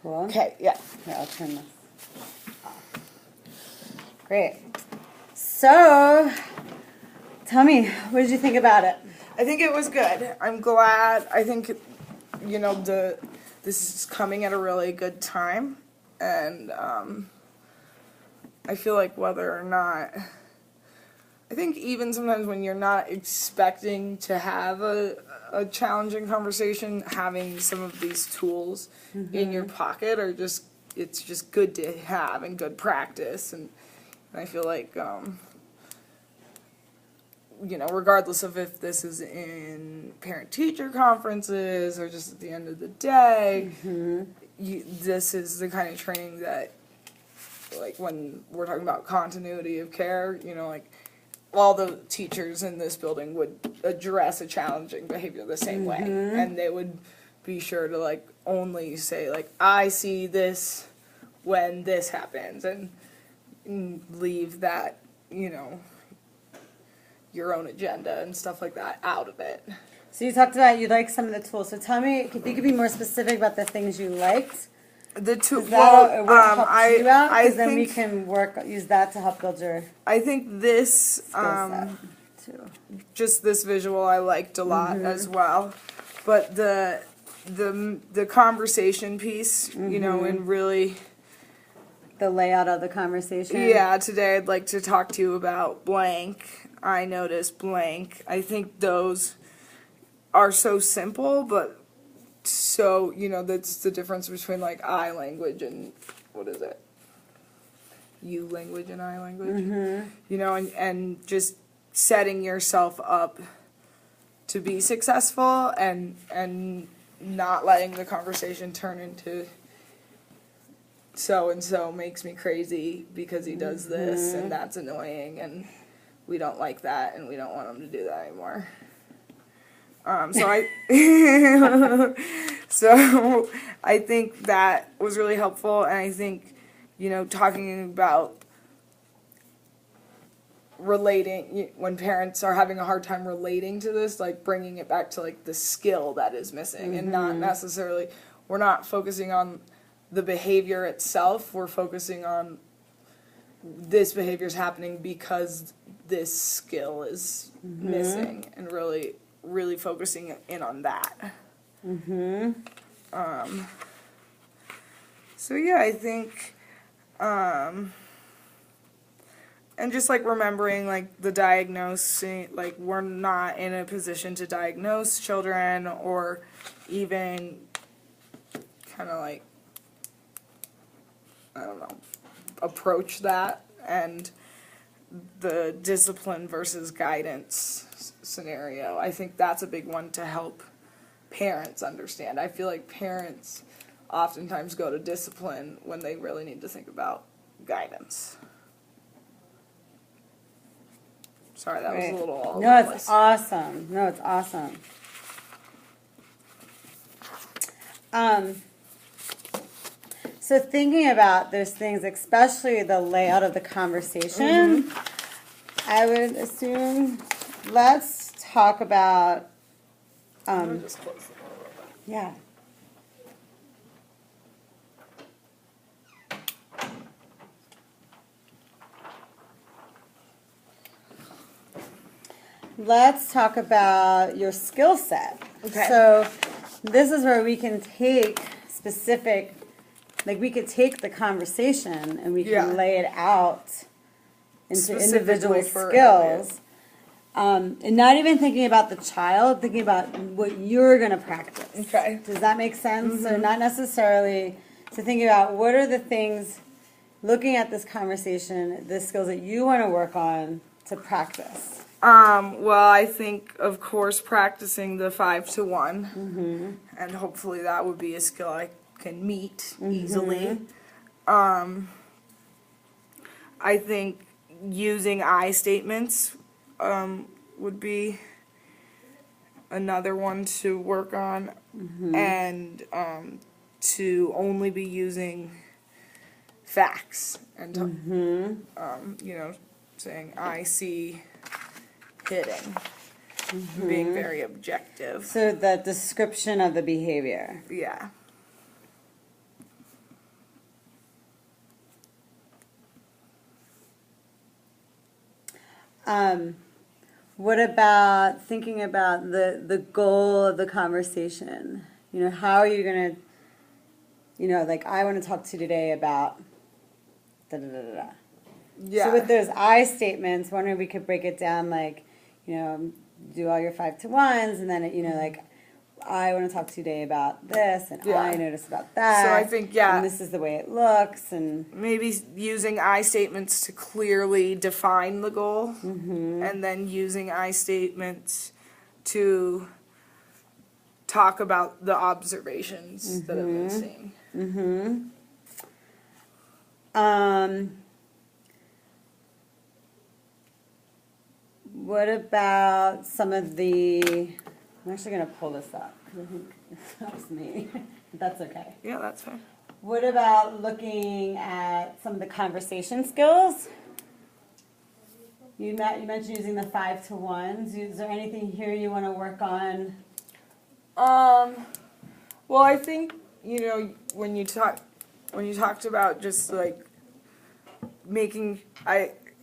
Cool. Okay, yeah. Here, I'll turn this off. Great. So, tell me, what did you think about it? I think it was good. I'm glad. I think, this is coming at a really good time. And I feel like whether or not, I think even sometimes when you're not expecting to have a challenging conversation, having some of these tools in your pocket it's just good to have and good practice. And I feel like, regardless of if this is in parent-teacher conferences or just at the end of the day, this is the kind of training that, like, when we're talking about continuity of care, all the teachers in this building would address a challenging behavior the same way. And they would be sure to, only say, I see this when this happens, and leave that, your own agenda and stuff like that out of it. So you talked about you like some of the tools. So tell me, if you could be more specific about the things you liked. The two, That what helps you out? I Because then we think, can use that to help build your I think this, skill set too. just this visual I liked a lot as well. But the conversation piece, and really, The layout of the conversation. yeah, today I'd like to talk to you about blank. I noticed blank. I think those are so simple, but so, that's the difference between I language and, what is it? You language and I language. And just setting yourself up to be successful and not letting the conversation turn into so and so makes me crazy because he does this and that's annoying and we don't like that and we don't want him to do that anymore. So I think that was really helpful, and I think, talking about relating, when parents are having a hard time relating to this, bringing it back to, the skill that is missing, and not necessarily, we're not focusing on the behavior itself, we're focusing on this behavior is happening because this skill is missing, and really focusing in on that. So yeah, I think, and just remembering the diagnosing, we're not in a position to diagnose children or even kind of I don't know, approach that, and the discipline versus guidance scenario. I think that's a big one to help parents understand. I feel like parents oftentimes go to discipline when they really need to think about guidance. Sorry, that was a little all over the place. It's awesome. No, it's awesome. So thinking about those things, especially the layout of the conversation, I would assume, let's talk about, Just close the door a little bit. yeah. Let's talk about your skill set. Okay. So this is where we can take specific, we could take the conversation and we can Yeah. lay it out into Specifically individual for skills. And not even thinking about the child, thinking about what you're going to practice. Okay. Does that make sense? So not necessarily to think about what are the things, looking at this conversation, the skills that you want to work on to practice. Well, I think, of course, practicing the 5 to 1, and hopefully that would be a skill I can meet easily. I think using I statements would be another one to work on, and to only be using facts and saying I see hitting, being very objective. So the description of the behavior. Yeah. What about thinking about the goal of the conversation? You know, how are you going to, you know, like, I want to talk to you today about da da da da da. Yeah. So with those I statements, wondering if we could break it down, like, you know, do all your 5 to 1s, and then, you know, like, I want to talk to you today about this, and Yeah. I noticed about that. So I think, yeah. And this is the way it looks, and Maybe using I statements to clearly define the goal, and then using I statements to talk about the observations that have been seen. What about some of the, I'm actually going to pull this up, because I think that was me. That's okay. Yeah, that's fine. What about looking at some of the conversation skills? You mentioned using the 5 to 1s. Is there anything here you want to work on? Well, I think, you know, when you talked about just like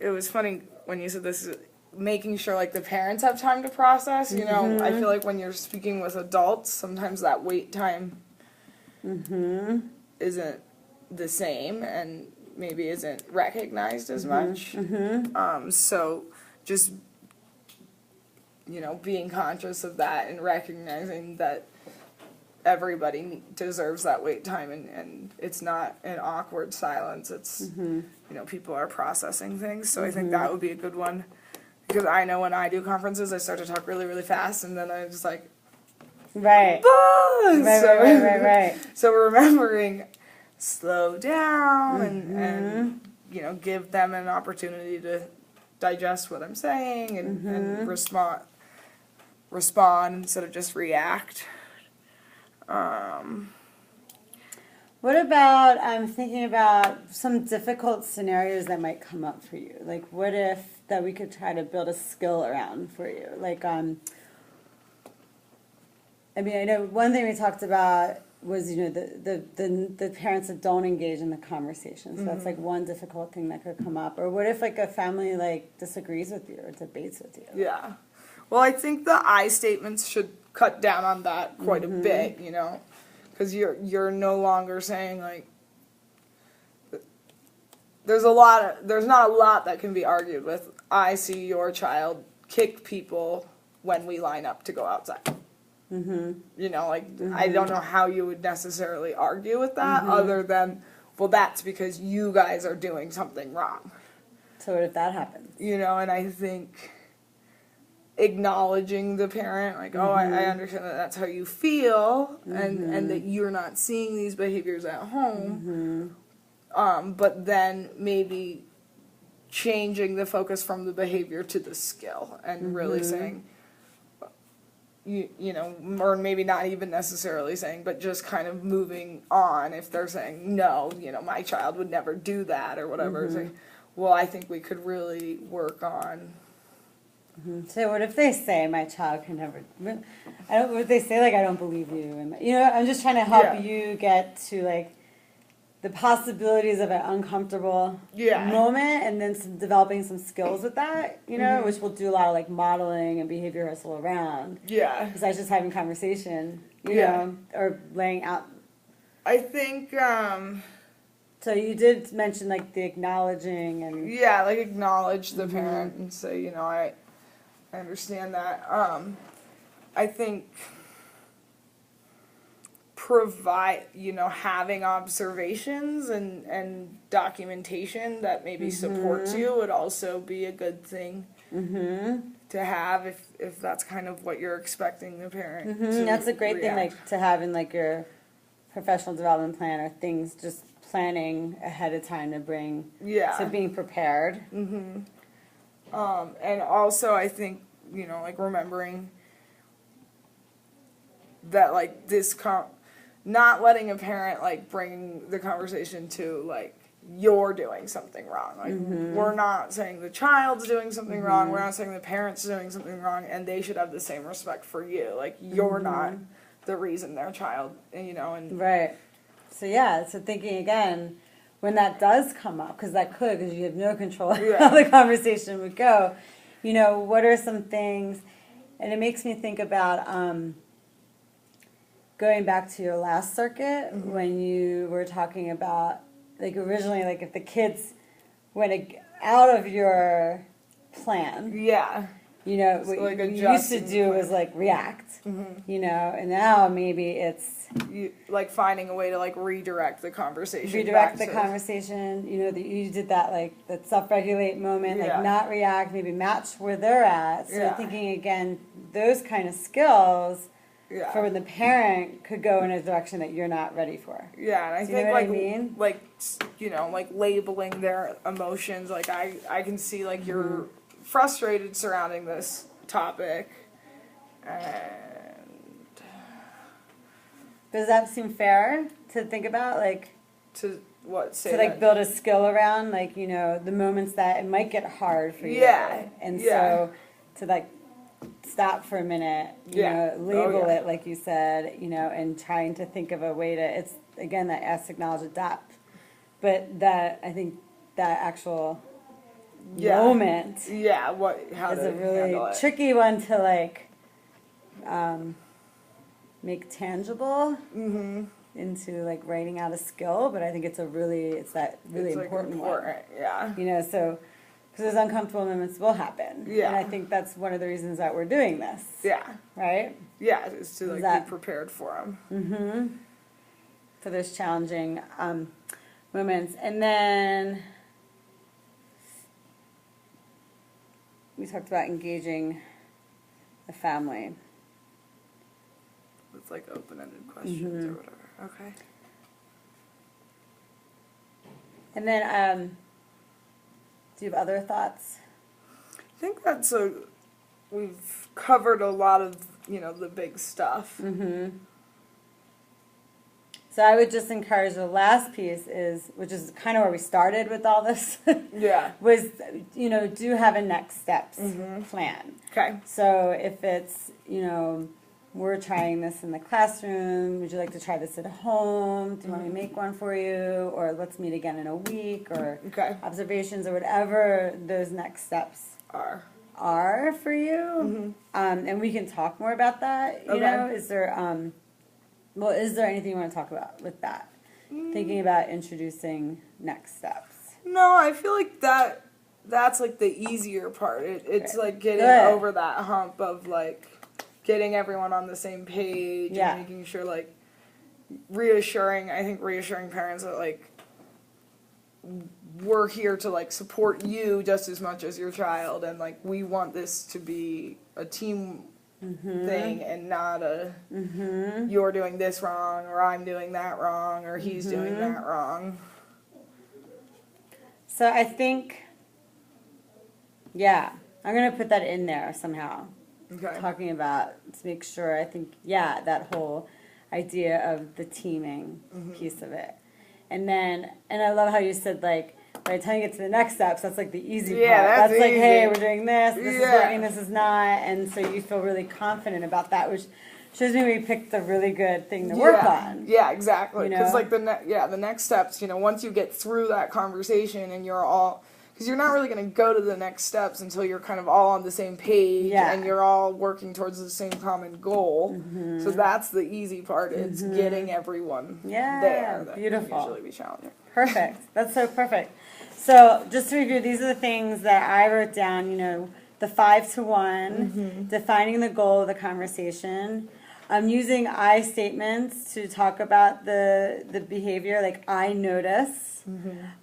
it was funny when you said this, making sure like the parents have time to process, you know, I feel like when you're speaking with adults, sometimes that wait time isn't the same and maybe isn't recognized as much. So just, you know, being conscious of that and recognizing that everybody deserves that wait time, and it's not an awkward silence. It's, you know, people are processing things. So I think that would be a good one. Because I know when I do conferences, I start to talk really, really fast, and then I'm just like, Right. Right. So remembering, slow down, and you know, give them an opportunity to digest what I'm saying and respond instead of just react. What about, I'm thinking about some difficult scenarios that might come up for you. Like, what if that we could try to build a skill around for you? Like, I mean, I know one thing we talked about was, you know, the parents that don't engage in the conversation. So that's like one difficult thing that could come up. Or what if like a family like disagrees with you or debates with you? Yeah. Well, I think the I statements should cut down on that quite a bit, you know, because you're no longer saying like there's not a lot that can be argued with. I see your child kick people when we line up to go outside. You know, like I don't know how you would necessarily argue with that other than, well, that's because you guys are doing something wrong. So what if that happens? You know, and I think acknowledging the parent, like, oh, I understand that that's how you feel, and that you're not seeing these behaviors at home, but then maybe changing the focus from the behavior to the skill, and really saying, you know, or maybe not even necessarily saying, but just kind of moving on. If they're saying, no, you know, my child would never do that, or whatever, it's like, well, I think we could really work on. So what if they say my child can never? What if they say like I don't believe you? And you know, I'm just trying to help you get to like the possibilities of an uncomfortable moment, and then developing some skills with that. You know, which we'll do a lot of like modeling and behavior rehearsal around. Yeah. Besides just having conversation, you know, or laying out. I think. So you did mention like the acknowledging and. Yeah, like acknowledge the parent and say, you know, I understand that. I think provide, you know, having observations and documentation that maybe supports you would also be a good thing to have if that's kind of what you're expecting the parent to That's a great thing, react. like to have in like your professional development plan, or things just planning ahead of time to bring to being prepared. And also I think, you know, like remembering that like not letting a parent like bring the conversation to like you're doing something wrong. Like we're not saying the child's doing something wrong, we're not saying the parent's doing something wrong, and they should have the same respect for you. Like you're not the reason their child, you know, and Right. So yeah, so thinking again, when that does come up, because that could, because you have no control of how the conversation would go, you know, what are some things, and it makes me think about going back to your last circuit when you were talking about, like, originally, like, if the kids went out of your plan, Yeah. you know, So, what like, you used to adjusting the do plan. was, like, react, you know, and now maybe it's You, like finding a way to like redirect the conversation. redirect the back to- conversation, you know, that you did that, like, that self-regulate moment, Yeah. like, not react, maybe match where they're at. So Yeah. thinking, again, those kind of skills Yeah. for when the parent could go in a direction that you're not ready for. Yeah, and I Do you know think what I like mean? like you know like labeling their emotions. Like I can see like you're Mm-hmm. frustrated surrounding this topic, and Does that seem fair to think about, like, to what say to, like, that? build a skill around, like, you know, the moments that it might get hard for you? Yeah, And yeah. so to, like, stop for a minute, you Yeah. know, Oh, label yeah. it, like you said, you know, and trying to think of a way to, it's, again, that ask, acknowledge, adapt. But that, I think that actual Yeah. moment Yeah, what how is to a really handle it. tricky one to, like, make tangible Mm-hmm. into, like, writing out a skill, but I think it's that really It's, like, important one. important. Yeah. You know, so, because those uncomfortable moments will happen. Yeah. And I think that's one of the reasons that we're doing this. Yeah. Right? Yeah, is to like that- be prepared for them. Mm-hmm. For those challenging moments. And then we talked about engaging the family. With like open-ended questions or whatever. Okay. And then, do you have other thoughts? I think we've covered a lot of, you know, the big stuff. Mm-hmm. So I would just encourage the last piece which is kind of where we started with all this, Yeah. was, you know, do have a next steps plan. Okay. So if it's, you know, we're trying this in the classroom, would you like to try this at home? Do you want me to make one for you? Or let's meet again in a week, or Okay. observations, or whatever those next steps are for you. And we can talk more about that, you Okay. know. Is there anything you want to talk about with that? Thinking about introducing next steps. No, I feel like that's like the easier part. It's like getting Good. over that hump of like getting everyone on the same page Yeah. and making sure like reassuring parents that like we're here to like support you just as much as your child, and like we want this to be a team thing and not a you're doing this wrong or I'm doing that wrong or he's doing that wrong. So I think, yeah, I'm going to put that in there somehow. Okay. Talking about, to make sure, I think, yeah, that whole idea of the teaming piece of it. And then, and I love how you said, like, by the time you get to the next steps, that's like the easy Yeah, part. that's like, easy. hey, we're doing this is Yeah. working, this is not. And so you feel really confident about that, which shows me we picked a really good thing to work on. Yeah, exactly. You Because know? like the next steps, you know, once you get through that conversation and you're all, because you're not really going to go to the next steps until you're kind of all on the same page Yeah. and you're all working towards the same common goal. So that's the easy part. It's getting everyone Yeah, there. That beautiful. can usually be challenging. Perfect. That's so perfect. So just to review, these are the things that I wrote down, you know, the 5 to 1, defining the goal of the conversation. I'm using I statements to talk about the behavior, like I notice.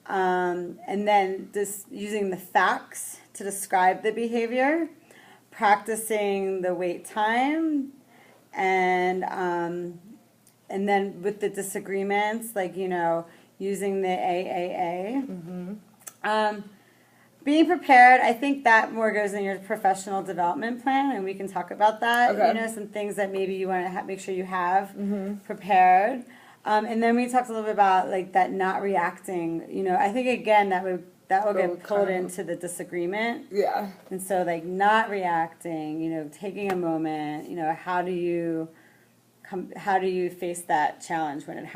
And then just using the facts to describe the behavior, practicing the wait time, and then with the disagreements, like, you know, using the AAA. Being prepared, I think that more goes in your professional development plan, and we can talk about that. Okay. You know, some things that maybe you want to make sure you have prepared. And then we talked a little bit about like that not reacting. You know, I think again that will Go get pulled kind of- into the disagreement. Yeah. And so like not reacting, you know, taking a moment, you know, how do you face that challenge when it happens?